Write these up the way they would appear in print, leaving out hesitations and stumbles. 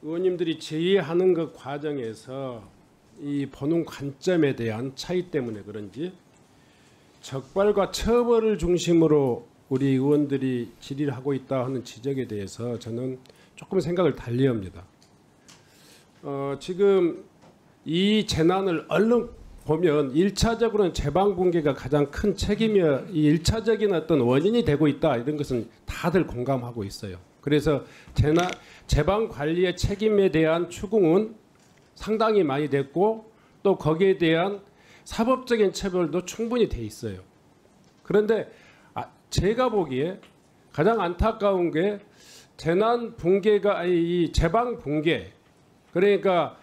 의원님들이 제의하는 그 과정에서 이 보는 관점에 대한 차이 때문에 그런지 적발과 처벌을 중심으로 우리 의원들이 질의를 하고 있다 하는 지적에 대해서 저는 조금 생각을 달리합니다. 지금 이 재난을 얼른 보면 1차적으로는 재방붕괴가 가장 큰 책임이야, 이 1차적인 어떤 원인이 되고 있다, 이런 것은 다들 공감하고 있어요. 그래서 재방 관리의 책임에 대한 추궁은 상당히 많이 됐고 또 거기에 대한 사법적인 처벌도 충분히 돼 있어요. 그런데 제가 보기에 가장 안타까운 게 재난 붕괴가 이 재방 붕괴, 그러니까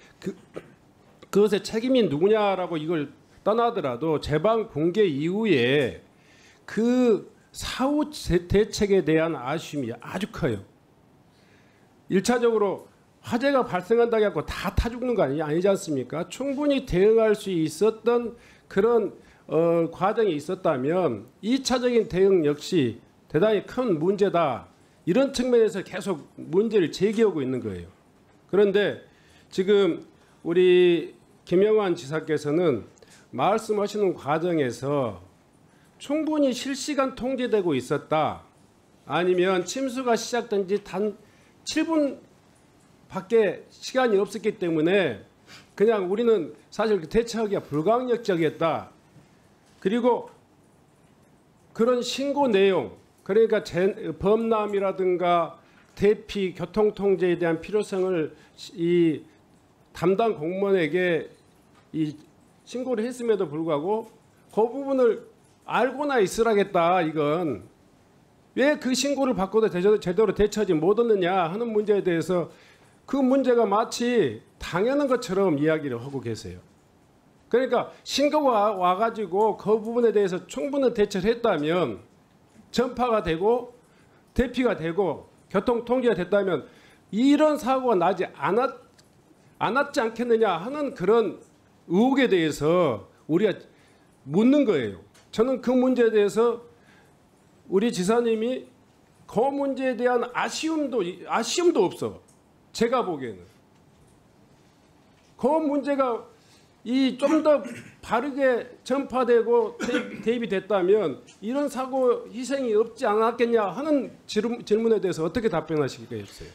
그것의 책임이 누구냐라고 이걸 떠나더라도 재방 붕괴 이후에 그 사후 대책에 대한 아쉬움이 아주 커요. 1차적으로 화재가 발생한다고 해서 다 타 죽는 거 아니지 않습니까? 충분히 대응할 수 있었던 그런 과정이 있었다면 2차적인 대응 역시 대단히 큰 문제다. 이런 측면에서 계속 문제를 제기하고 있는 거예요. 그런데 지금 우리 김영환 지사께서는 말씀하시는 과정에서 충분히 실시간 통제되고 있었다. 아니면 침수가 시작된 지 단 7분밖에 시간이 없었기 때문에 그냥 우리는 사실 대처하기가 불가항력적이었다. 그리고 그런 신고 내용, 그러니까 범람이라든가 대피, 교통통제에 대한 필요성을 이 담당 공무원에게 이 신고를 했음에도 불구하고 그 부분을 알고나 있으라겠다. 이건 왜 그 신고를 받고도 제대로 대처하지 못했느냐 하는 문제에 대해서 그 문제가 마치 당연한 것처럼 이야기를 하고 계세요. 그러니까 신고가 와가지고 그 부분에 대해서 충분한 대처를 했다면 전파가 되고 대피가 되고 교통통제가 됐다면 이런 사고가 나지 않았지 않겠느냐 하는 그런 의혹에 대해서 우리가 묻는 거예요. 저는 그 문제에 대해서 우리 지사님이 그 문제에 대한 아쉬움도 없어. 제가 보기에는 그 문제가 좀 더 바르게 전파되고 대입이 됐다면 이런 사고 희생이 없지 않았겠냐 하는 질문에 대해서 어떻게 답변하시겠어요?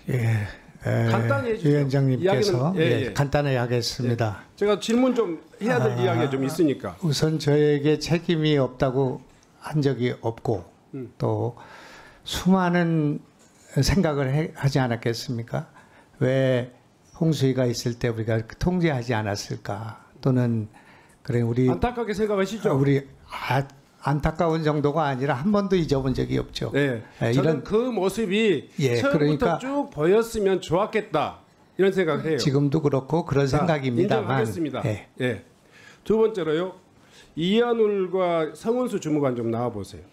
예, 간단히 해주세요. 위원장님께서 간단히 하겠습니다. 예. 제가 질문 좀 해야 될 이야기가 좀 있으니까. 우선 저에게 책임이 없다고 한 적이 없고 또 수많은 생각을 하지 않았겠습니까? 왜 홍수위가 있을 때 우리가 통제하지 않았을까? 또는 그래 우리 안타깝게 생각하시죠? 우리 안타까운 정도가 아니라 한 번도 잊어본 적이 없죠. 네, 저는 이런 그 모습이 처음부터 그러니까 쭉 보였으면 좋았겠다 이런 생각을 해요. 지금도 그렇고 그런 생각입니다만. 인정하겠습니다. 예. 두 번째로요. 이한울과 성은수 주무관 좀 나와 보세요.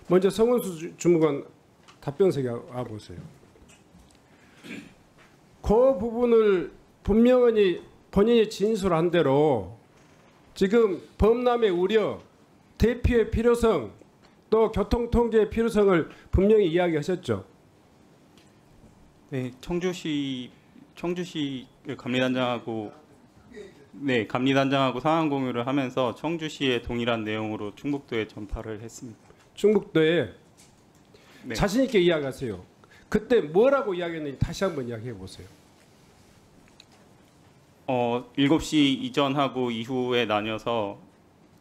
먼저 성은수 주무관 답변석에 와 보세요. 그 부분을 분명히 본인이 진술한 대로 지금 범람의 우려, 대피의 필요성, 또 교통통제의 필요성을 분명히 이야기하셨죠. 네, 청주시 감리단장하고 상황 공유를 하면서 청주시의 동일한 내용으로 충북도에 전파를 했습니다. 충북도에 자신 있게 이야기하세요. 그때 뭐라고 이야기했는지 다시 한번 이야기해 보세요. 7시 이전하고 이후에 나뉘어서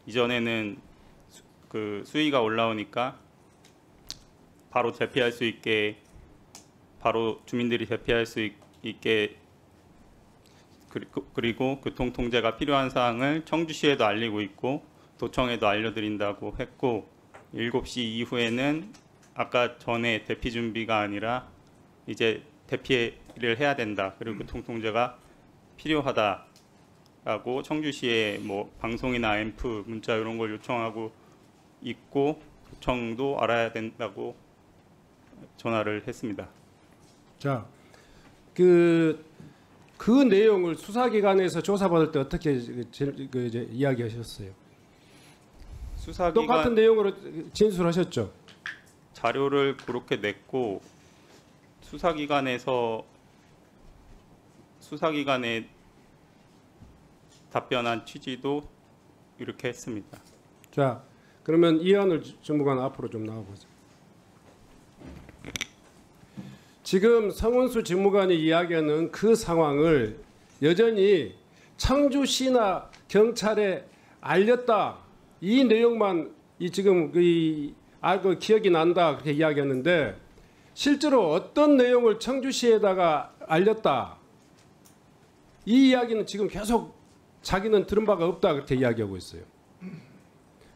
이전에는 그 수위가 올라오니까 바로 대피할 수 있게 바로 주민들이 대피할 수 있게 그리고 교통통제가 필요한 사항을 청주시에도 알리고 있고 도청에도 알려드린다고 했고 7시 이후에는 아까 전에 대피 준비가 아니라 이제 대피를 해야 된다. 그리고 교통통제가 필요하다라고 청주시에 뭐 방송이나 앰프, 문자 이런 걸 요청하고 있고 도청도 알아야 된다고 전화를 했습니다. 자, 그 내용을 수사기관에서 조사받을 때 어떻게 이제 이야기하셨어요? 수사기관 똑같은 내용으로 진술하셨죠? 자료를 그렇게 냈고 수사기관에 답변한 취지도 이렇게 했습니다. 자, 그러면 이한울 주무관 앞으로 좀 나와보세요. 지금 성운수 주무관이 이야기하는 그 상황을 여전히 청주시나 경찰에 알렸다, 이 내용만 지금 알고 기억이 난다 그렇게 이야기했는데, 실제로 어떤 내용을 청주시에다가 알렸다, 이 이야기는 지금 계속 자기는 들은 바가 없다 그렇게 이야기하고 있어요.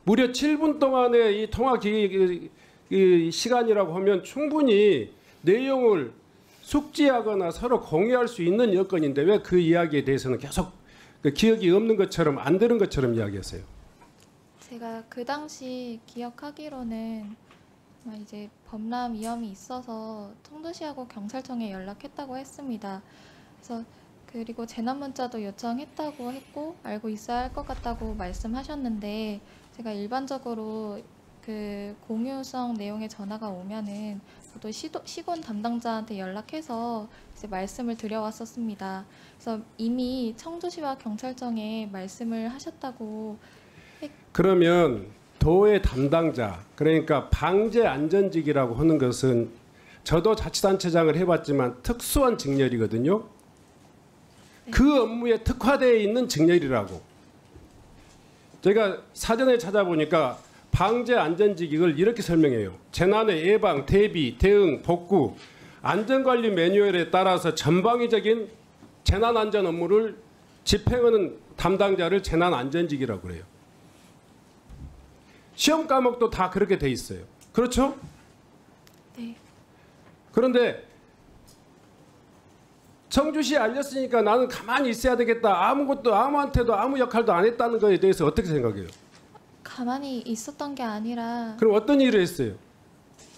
무려 7분 동안의 이 통화 시간이라고 하면 충분히 내용을 숙지하거나 서로 공유할 수 있는 여건인데 왜 그 이야기에 대해서는 계속 기억이 없는 것처럼 안 들은 것처럼 이야기했어요? 제가 그 당시 기억하기로는 이제 범람 위험이 있어서 청주시하고 경찰청에 연락했다고 했습니다. 그래서 그리고 재난 문자도 요청했다고 했고 알고 있어야 할 것 같다고 말씀하셨는데, 제가 일반적으로 그 공유성 내용의 전화가 오면은 저도 시군 담당자한테 연락해서 이제 말씀을 드려왔었습니다. 그래서 이미 청주시와 경찰청에 말씀을 하셨다고. 그러면 도의 담당자, 그러니까 방재 안전직이라고 하는 것은 저도 자치단체장을 해봤지만 특수한 직렬이거든요. 네. 그 업무에 특화되어 있는 직렬이라고. 제가 사전에 찾아보니까 방재 안전직을 이렇게 설명해요. 재난의 예방, 대비, 대응, 복구, 안전관리 매뉴얼에 따라서 전방위적인 재난안전 업무를 집행하는 담당자를 재난안전직이라고 그래요. 시험 과목도 다 그렇게 돼 있어요. 그렇죠? 네. 그런데 청주시에 알렸으니까 나는 가만히 있어야 되겠다, 아무한테도 아무 역할도 안 했다는 거에 대해서 어떻게 생각해요? 가만히 있었던 게 아니라 그럼 어떤 일을 했어요?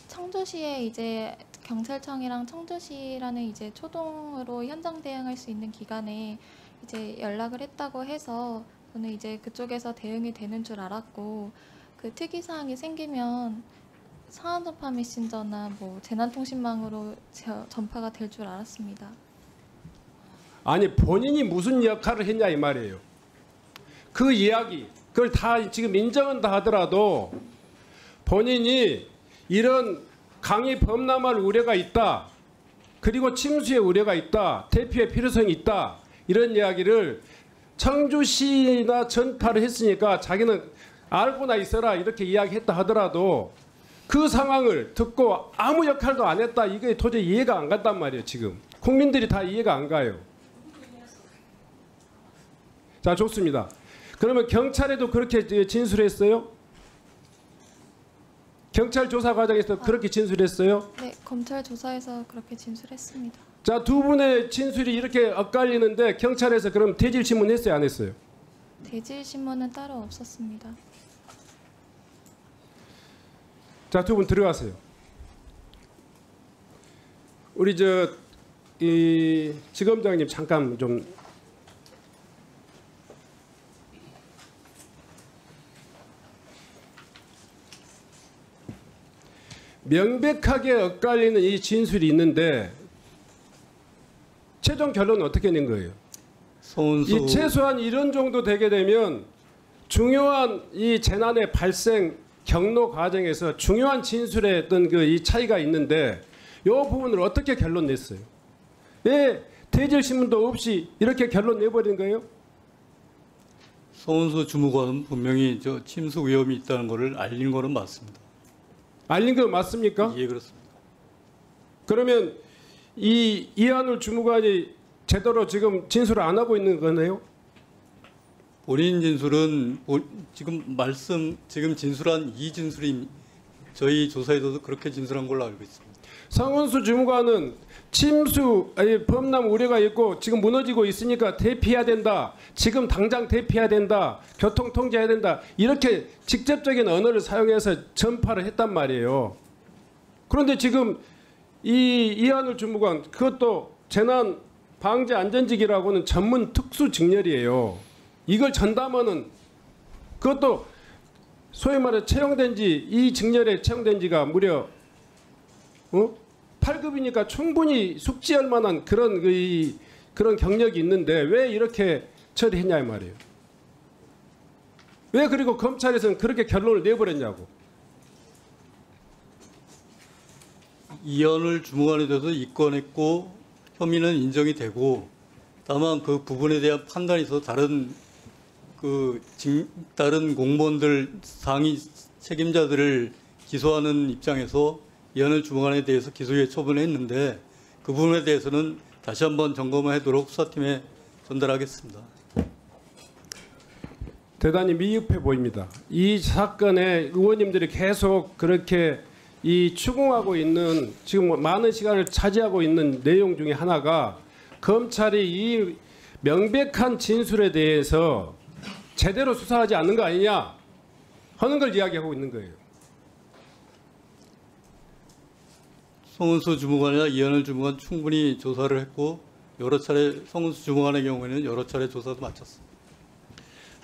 청주시에 이제 경찰청이랑 청주시라는 이제 초동으로 현장 대응할 수 있는 기관에 이제 연락을 했다고 해서 저는 이제 그쪽에서 대응이 되는 줄 알았고, 그 특이 사항이 생기면 상황 전파 메신저나 뭐 재난통신망으로 전파가 될 줄 알았습니다. 아니, 본인이 무슨 역할을 했냐 이 말이에요. 그 이야기, 그걸 다 지금 인정은 다 하더라도 본인이 이런 강의 범람할 우려가 있다, 그리고 침수의 우려가 있다, 대피의 필요성이 있다, 이런 이야기를 청주시나 전파를 했으니까 자기는 알고나 있어라 이렇게 이야기했다 하더라도 그 상황을 듣고 아무 역할도 안 했다, 이게 도저히 이해가 안 간단 말이에요. 지금 국민들이 다 이해가 안 가요. 자, 좋습니다. 그러면 경찰에도 그렇게 진술했어요? 경찰 조사 과정에서 그렇게 진술했어요? 네, 검찰 조사에서 그렇게 진술했습니다. 자, 두 분의 진술이 이렇게 엇갈리는데 경찰에서 그럼 대질 신문했어요, 안 했어요? 대질 신문은 따로 없었습니다. 자, 두 분 들어가세요. 우리 이 지검장님 잠깐 좀. 명백하게 엇갈리는 이 진술이 있는데 최종 결론은 어떻게 낸 거예요? 이 최소한 이런 정도 되게 되면 중요한 이 재난의 발생 경로 과정에서 중요한 진술의 어떤 이 차이가 있는데 이 부분을 어떻게 결론 냈어요? 왜 대질 신문도 없이 이렇게 결론 내버린 거예요? 서운수 주무관은 분명히 침수 위험이 있다는 것을 알린 거는 맞습니다. 알린 거 맞습니까? 예, 그렇습니다. 그러면 이한울 주무관이 제대로 지금 진술을 안 하고 있는 거네요? 본인 진술은 지금 진술한 이 진술이 저희 조사에도 그렇게 진술한 걸로 알고 있습니다. 성운수 주무관은 범람 우려가 있고 지금 무너지고 있으니까 대피해야 된다, 지금 당장 대피해야 된다, 교통 통제해야 된다, 이렇게 직접적인 언어를 사용해서 전파를 했단 말이에요. 그런데 지금 이한울 주무관 그것도 재난 방재 안전직이라고는 전문 특수 직렬이에요. 이걸 전담하는 그것도 소위 말해 채용된 지 이 직렬에 채용된 지가 무려 8급이니까 충분히 숙지할 만한 그런 그런 경력이 있는데 왜 이렇게 처리했냐 이 말이에요. 왜 그리고 검찰에서는 그렇게 결론을 내버렸냐고. 이현을 주무관에 대해서 입건했고 혐의는 인정이 되고 다만 그 부분에 대한 판단이 있어서 다른 공무원들 상위 책임자들을 기소하는 입장에서 이현을 주무관에 대해서 기소유예 처분했는데 그 부분에 대해서는 다시 한번 점검하도록 수사팀에 전달하겠습니다. 대단히 미흡해 보입니다. 이 사건에 의원님들이 계속 그렇게 추궁하고 있는 지금 많은 시간을 차지하고 있는 내용 중에 하나가 검찰이 이 명백한 진술에 대해서 제대로 수사하지 않는 거 아니냐 하는 걸 이야기하고 있는 거예요. 송은수 주무관이나 이현을 주무관 충분히 조사를 했고 여러 차례 송은수 주무관의 경우에는 여러 차례 조사도 마쳤습니다.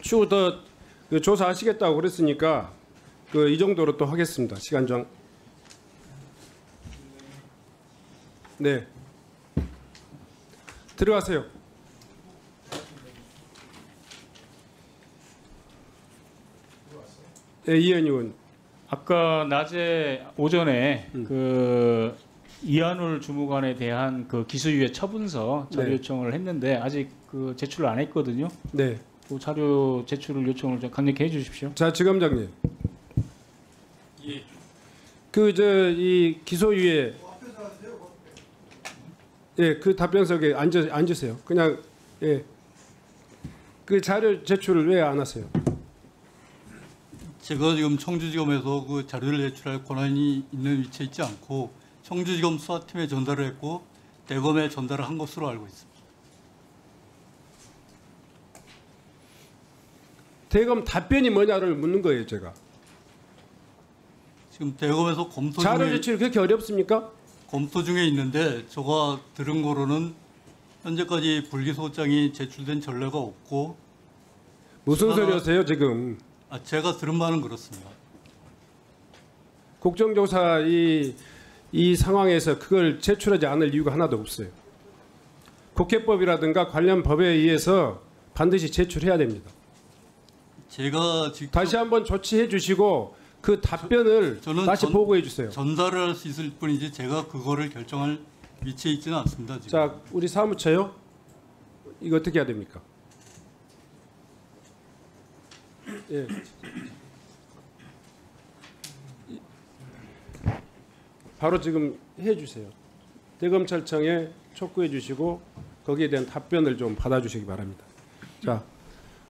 추후 더 조사하시겠다고 그랬으니까 이 정도로 또 하겠습니다. 시간장. 네. 들어가세요. 네, 이현 의원. 아까 오전에 그 이한울 주무관에 대한 그 기소유예 처분서 자료 네. 요청을 했는데 아직 그 제출을 안 했거든요. 네. 그 자료 제출을 요청을 좀 강력히 해주십시오. 자, 지검장님. 예. 이 기소유예. 예, 그 답변석에 앉으세요. 그냥 예. 그 자료 제출을 왜 안 하세요? 제가 지금 청주지검에서 그 자료를 제출할 권한이 있는 위치에 있지 않고 청주지검 수사팀에 전달을 했고 대검에 전달을 한 것으로 알고 있습니다. 대검 답변이 뭐냐를 묻는 거예요, 제가. 지금 대검에서 검토 자료 중에 제출이 그렇게 어렵습니까? 검토 중에 있는데 제가 들은 거로는 현재까지 불기소장이 제출된 전례가 없고 무슨 수사가- 소리 하세요, 지금? 제가 들은 바는 그렇습니다. 국정조사 이 상황에서 그걸 제출하지 않을 이유가 하나도 없어요. 국회법이라든가 관련 법에 의해서 반드시 제출해야 됩니다. 제가 직접 다시 한번 조치해 주시고 그 답변을 저는 다시 보고해 주세요. 전달을 할 수 있을 뿐이지 제가 그거를 결정할 위치에 있지는 않습니다. 지금. 자, 우리 사무처요. 이거 어떻게 해야 됩니까? 예. 바로 지금 해 주세요. 대검찰청에 촉구해 주시고 거기에 대한 답변을 좀 받아 주시기 바랍니다. 자,